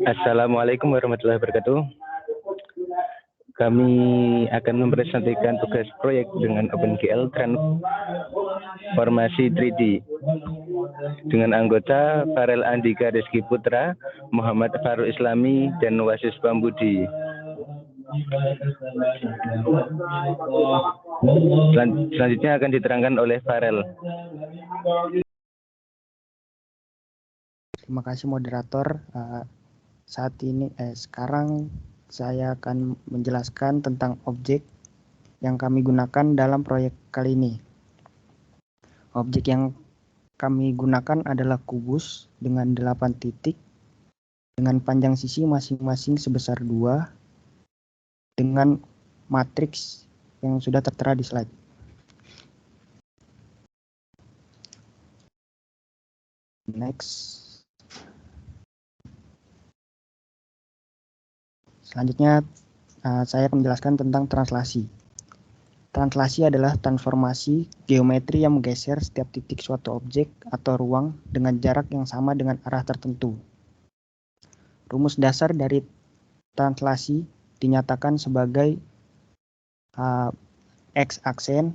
Assalamualaikum warahmatullahi wabarakatuh. Kami akan mempresentasikan tugas proyek dengan OpenGL transformasi 3D dengan anggota Farel Andika Rizky Putra, Muhammad Faruk Islami, dan Wasis Pambudi. Selanjutnya akan diterangkan oleh Farel. Terima kasih moderator. Sekarang saya akan menjelaskan tentang objek yang kami gunakan dalam proyek kali ini. Objek yang kami gunakan adalah kubus dengan 8 titik dengan panjang sisi masing-masing sebesar 2 dengan matriks yang sudah tertera di slide. Next. Selanjutnya, saya akan menjelaskan tentang translasi. Translasi adalah transformasi geometri yang menggeser setiap titik suatu objek atau ruang dengan jarak yang sama dengan arah tertentu. Rumus dasar dari translasi dinyatakan sebagai X aksen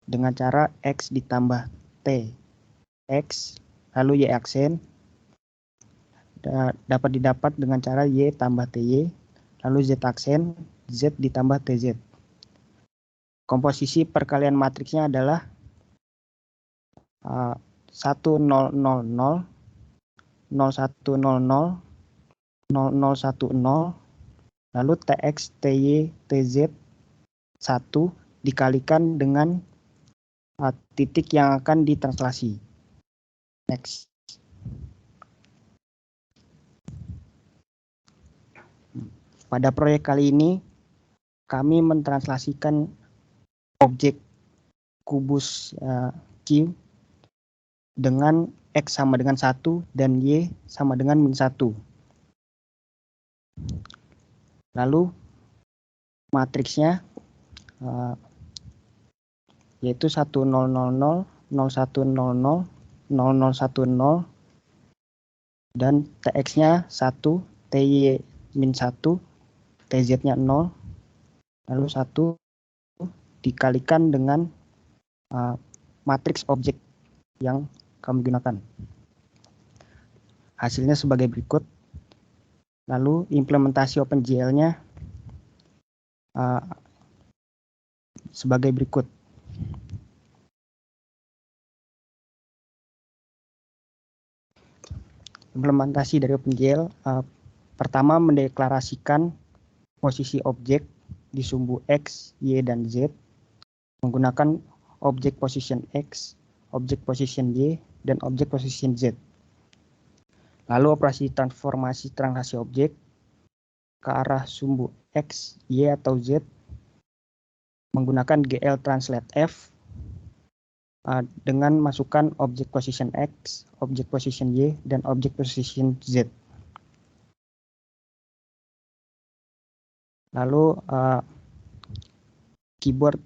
dengan cara X ditambah T, X, lalu Y aksen, dapat didapat dengan cara Y tambah TY, lalu Z aksen, Z ditambah TZ. Komposisi perkalian matriksnya adalah 1000, 0100, 0010, lalu TX, TY, TZ 1 dikalikan dengan titik yang akan ditranslasi. Next. Pada proyek kali ini, kami mentranslasikan objek kubus Q dengan X sama dengan 1 dan Y sama dengan -1. Lalu matriksnya yaitu 1000, 0100, 0010, dan TX-nya 1, TY -1, TZ-nya 0, lalu 1 dikalikan dengan matriks objek yang kami gunakan. Hasilnya sebagai berikut. Lalu implementasi OpenGL-nya sebagai berikut. Implementasi dari OpenGL pertama mendeklarasikan posisi objek di sumbu X, Y, dan Z menggunakan objek position X, objek position Y, dan objek position Z. Lalu operasi transformasi translasi objek ke arah sumbu X, Y, atau Z menggunakan GL translate F dengan masukkan objek position X, objek position Y, dan objek position Z. Lalu keyboard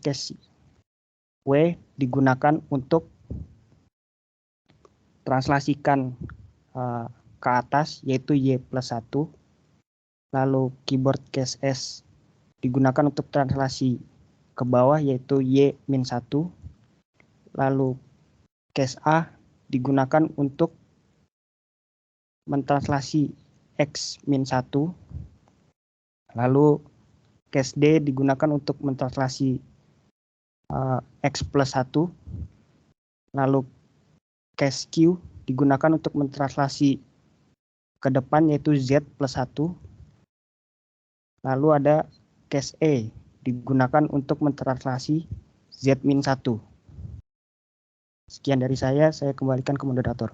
case W digunakan untuk translasikan ke atas yaitu Y+1. Lalu keyboard case S digunakan untuk translasi ke bawah yaitu Y-1. Lalu case A digunakan untuk mentranslasi X-1. Lalu case D digunakan untuk mentranslasi X+1. Lalu case Q digunakan untuk mentranslasi ke depan yaitu Z+1. Lalu ada case E digunakan untuk mentranslasi Z-1. Sekian dari saya kembalikan ke moderator.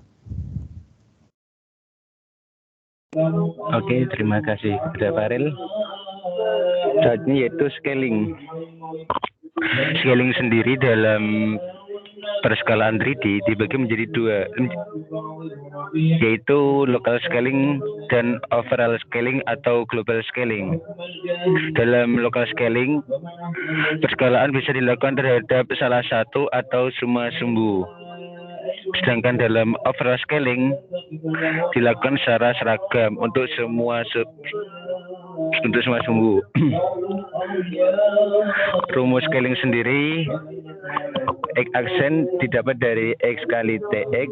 Oke, terima kasih kepada Farel. Selanjutnya yaitu scaling. Scaling sendiri dalam perskalaan 3D dibagi menjadi 2, yaitu local scaling dan overall scaling atau global scaling. Dalam local scaling, perskalaan bisa dilakukan terhadap salah satu atau semua sumbu. Sedangkan dalam overall scaling dilakukan secara seragam untuk semua sumbu. Rumus scaling sendiri, X aksen didapat dari X kali TX,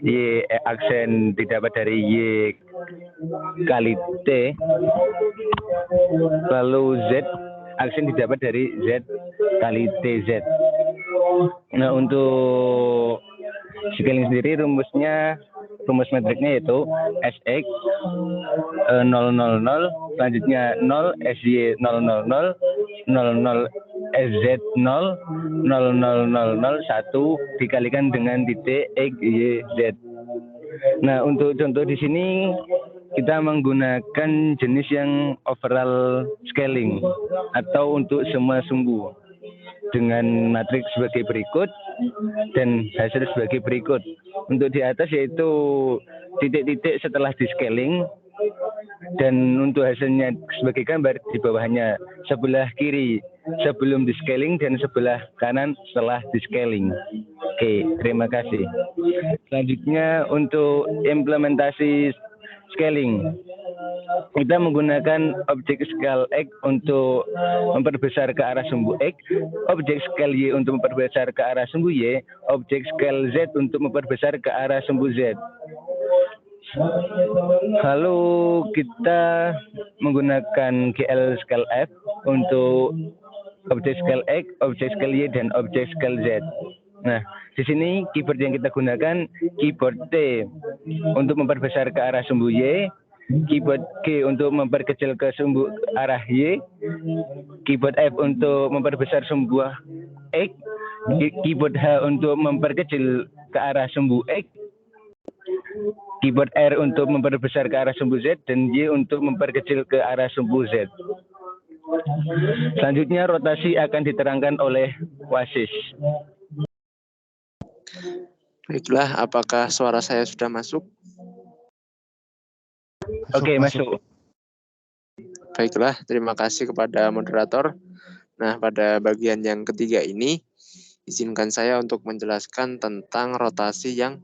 Y aksen didapat dari Y kali T, lalu Z aksen didapat dari Z kali TZ. Nah, untuk scaling sendiri rumus metriknya yaitu SX 000, selanjutnya 0, SY 000, 00, SZ 0, 0000, 1 dikalikan dengan titik X, Y, Z. Nah, untuk contoh di sini kita menggunakan jenis yang overall scaling atau untuk semua sumbu dengan matriks sebagai berikut dan hasil sebagai berikut. Untuk di atas yaitu titik-titik setelah di scaling, dan untuk hasilnya sebagai gambar di bawahnya sebelah kiri sebelum di scaling dan sebelah kanan setelah di scaling. Oke, terima kasih. Selanjutnya untuk implementasi scaling, kita menggunakan objek scale X untuk memperbesar ke arah sumbu X, objek scale Y untuk memperbesar ke arah sumbu Y, objek scale Z untuk memperbesar ke arah sumbu Z. Lalu kita menggunakan GL scale F untuk objek scale X, objek scale Y, dan objek scale Z. Nah, di sini keyboard yang kita gunakan keyboard T untuk memperbesar ke arah sumbu Y, keyboard G untuk memperkecil ke sumbu arah Y, keyboard F untuk memperbesar sumbu X, keyboard H untuk memperkecil ke arah sumbu X, keyboard R untuk memperbesar ke arah sumbu Z, dan Y untuk memperkecil ke arah sumbu Z. Selanjutnya rotasi akan diterangkan oleh wasis. Baiklah, apakah suara saya sudah masuk? Oke, masuk. Baiklah, terima kasih kepada moderator. Nah, pada bagian yang ketiga ini, izinkan saya untuk menjelaskan tentang rotasi yang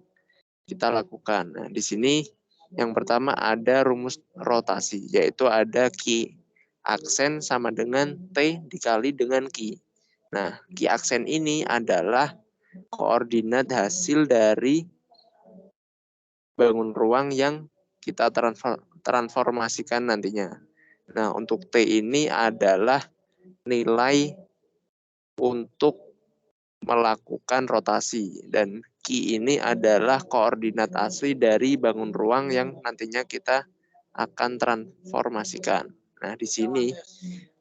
kita lakukan. Nah, di sini yang pertama ada rumus rotasi, yaitu ada Q aksen sama dengan T dikali dengan Q. Nah, Q aksen ini adalah koordinat hasil dari bangun ruang yang kita transformasikan nantinya. Nah, untuk T ini adalah nilai untuk melakukan rotasi, dan Q ini adalah koordinat asli dari bangun ruang yang nantinya kita akan transformasikan. Nah, di sini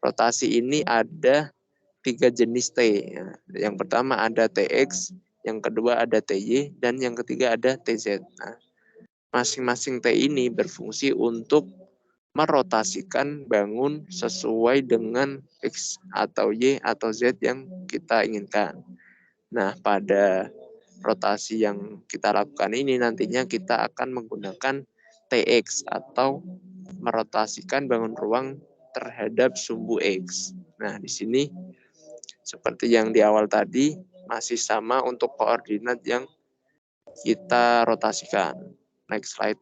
rotasi ini ada 3 jenis T. Yang pertama ada TX, yang kedua ada TY, dan yang ketiga ada TZ. Nah, masing-masing T ini berfungsi untuk merotasikan bangun sesuai dengan X atau Y atau Z yang kita inginkan. Nah, pada rotasi yang kita lakukan ini nantinya kita akan menggunakan TX atau merotasikan bangun ruang terhadap sumbu X. Nah, di sini seperti yang di awal tadi masih sama untuk koordinat yang kita rotasikan. Next slide.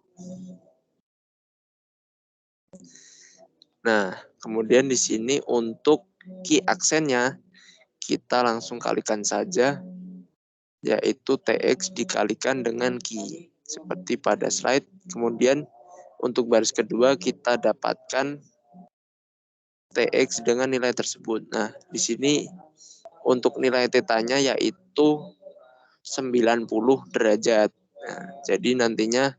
Nah, kemudian di sini untuk Q aksennya kita langsung kalikan saja, yaitu TX dikalikan dengan Q seperti pada slide. Kemudian untuk baris kedua kita dapatkan TX dengan nilai tersebut. Nah, di sini untuk nilai θ-nya yaitu 90 derajat. Nah, jadi nantinya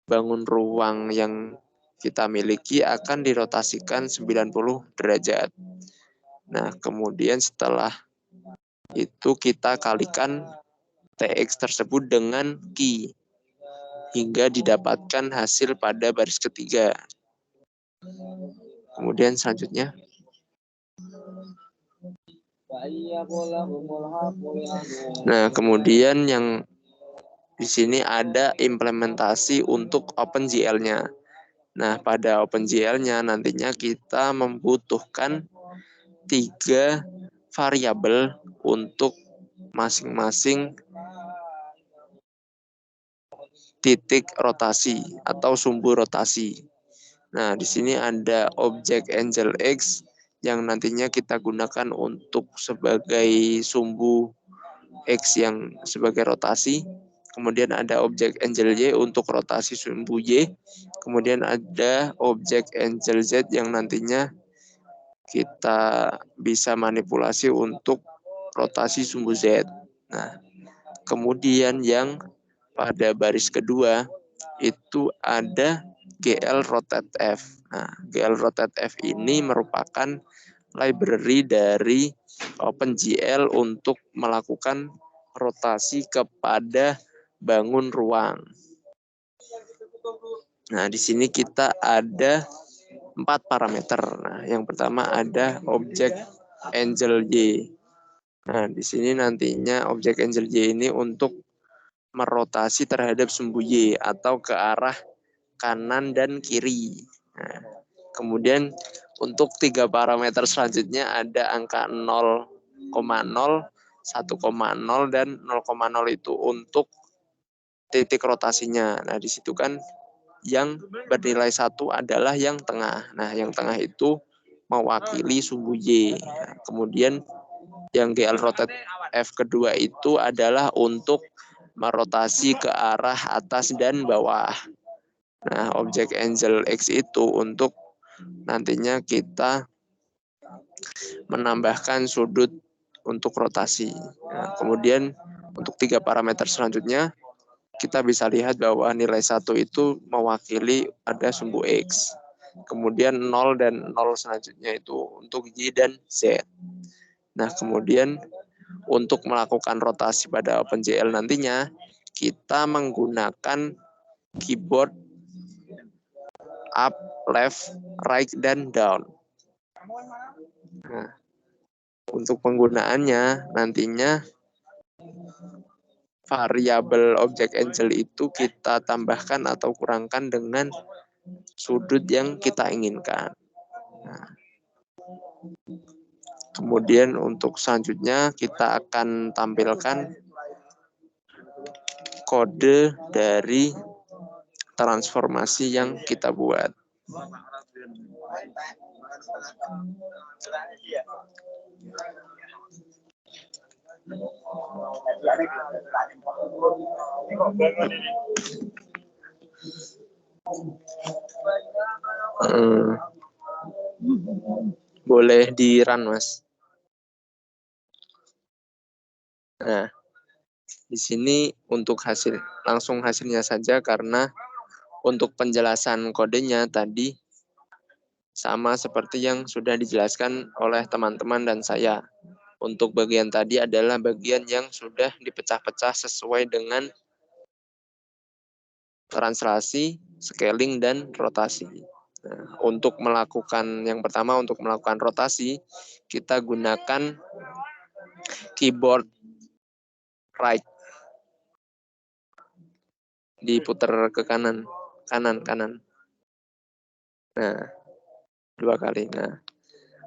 bangun ruang yang kita miliki akan dirotasikan 90 derajat. Nah, kemudian setelah itu kita kalikan TX tersebut dengan Q hingga didapatkan hasil pada baris ketiga. Kemudian selanjutnya. Nah, kemudian yang di sini ada implementasi untuk OpenGL-nya. Nah, pada OpenGL-nya nantinya kita membutuhkan 3 variabel untuk masing-masing titik rotasi atau sumbu rotasi. Nah, di sini ada objek Angel X yang nantinya kita gunakan untuk sebagai sumbu X yang sebagai rotasi. Kemudian ada objek Angel Y untuk rotasi sumbu Y. Kemudian ada objek Angel Z yang nantinya kita bisa manipulasi untuk rotasi sumbu Z. Nah, kemudian yang pada baris kedua itu ada GL rotate F. Nah, GL rotate F ini merupakan library dari OpenGL untuk melakukan rotasi kepada bangun ruang. Nah, di sini kita ada 4 parameter. Nah, yang pertama ada objek Angel Y. Nah, di sini nantinya objek Angel Y ini untuk merotasi terhadap sumbu Y atau ke arah kanan dan kiri. Nah, kemudian untuk 3 parameter selanjutnya ada angka 0,0, 1,0 dan 0,0 itu untuk titik rotasinya. Nah, di situ kan yang bernilai 1 adalah yang tengah. Nah, yang tengah itu mewakili sumbu Y. Nah, kemudian yang GL rotate F kedua itu adalah untuk merotasi ke arah atas dan bawah. Nah, objek Angel X itu untuk nantinya kita menambahkan sudut untuk rotasi. Nah, kemudian untuk 3 parameter selanjutnya kita bisa lihat bahwa nilai 1 itu mewakili ada sumbu X. Kemudian 0 dan 0 selanjutnya itu untuk Y dan Z. Nah, kemudian untuk melakukan rotasi pada OpenGL nantinya, kita menggunakan keyboard up, left, right, dan down. Nah, untuk penggunaannya nantinya variabel objek Angel itu kita tambahkan atau kurangkan dengan sudut yang kita inginkan. Nah, kemudian untuk selanjutnya kita akan tampilkan kode dari transformasi yang kita buat. Boleh di-run, Mas. Nah, di sini untuk langsung hasilnya saja karena untuk penjelasan kodenya tadi sama seperti yang sudah dijelaskan oleh teman-teman dan saya. Untuk bagian tadi adalah bagian yang sudah dipecah-pecah sesuai dengan translasi, scaling, dan rotasi. Nah, untuk melakukan yang pertama untuk melakukan rotasi, kita gunakan keyboard right, diputar ke kanan. Nah, 2 kali. Nah,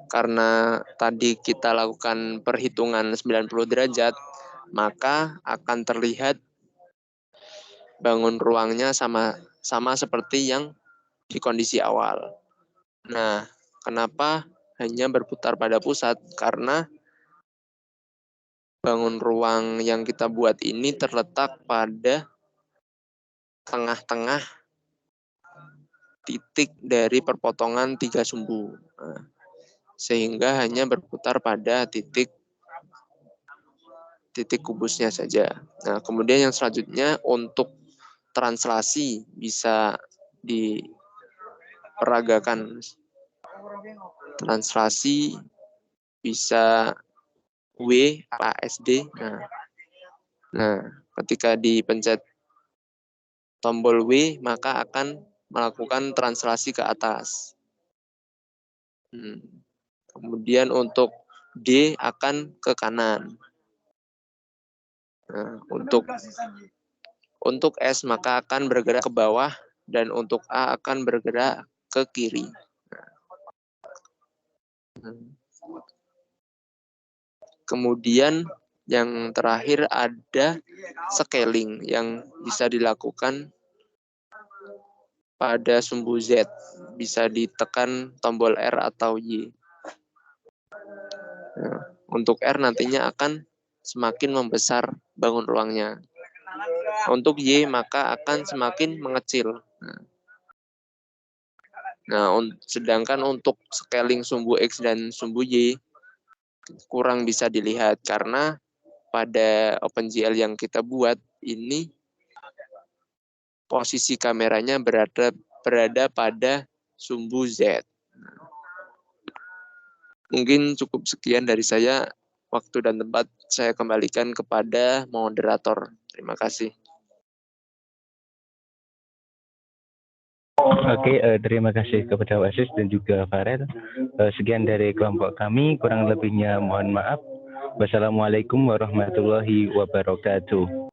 karena tadi kita lakukan perhitungan 90 derajat, maka akan terlihat bangun ruangnya sama seperti yang di kondisi awal. Nah, kenapa hanya berputar pada pusat? Karena bangun ruang yang kita buat ini terletak pada tengah-tengah titik dari perpotongan 3 sumbu. Nah, sehingga hanya berputar pada titik kubusnya saja. Nah, kemudian yang selanjutnya untuk translasi bisa diperagakan. Translasi bisa W, ASD. Nah, ketika dipencet tombol W, maka akan melakukan translasi ke atas. Kemudian untuk D akan ke kanan. Nah, untuk S maka akan bergerak ke bawah dan untuk A akan bergerak ke kiri. Kemudian Yang terakhir ada scaling yang bisa dilakukan pada sumbu Z. Bisa ditekan tombol R atau Y. Nah, untuk R nantinya akan semakin membesar bangun ruangnya. Untuk Y maka akan semakin mengecil. Nah, sedangkan untuk scaling sumbu X dan sumbu Y kurang bisa dilihat karena pada OpenGL yang kita buat ini posisi kameranya berada pada sumbu Z. Mungkin cukup sekian dari saya. Waktu dan tempat saya kembalikan kepada moderator. Terima kasih. Oke, terima kasih kepada Wasis dan juga Farel. Sekian dari kelompok kami, kurang lebihnya mohon maaf. Wassalamualaikum warahmatullahi wabarakatuh.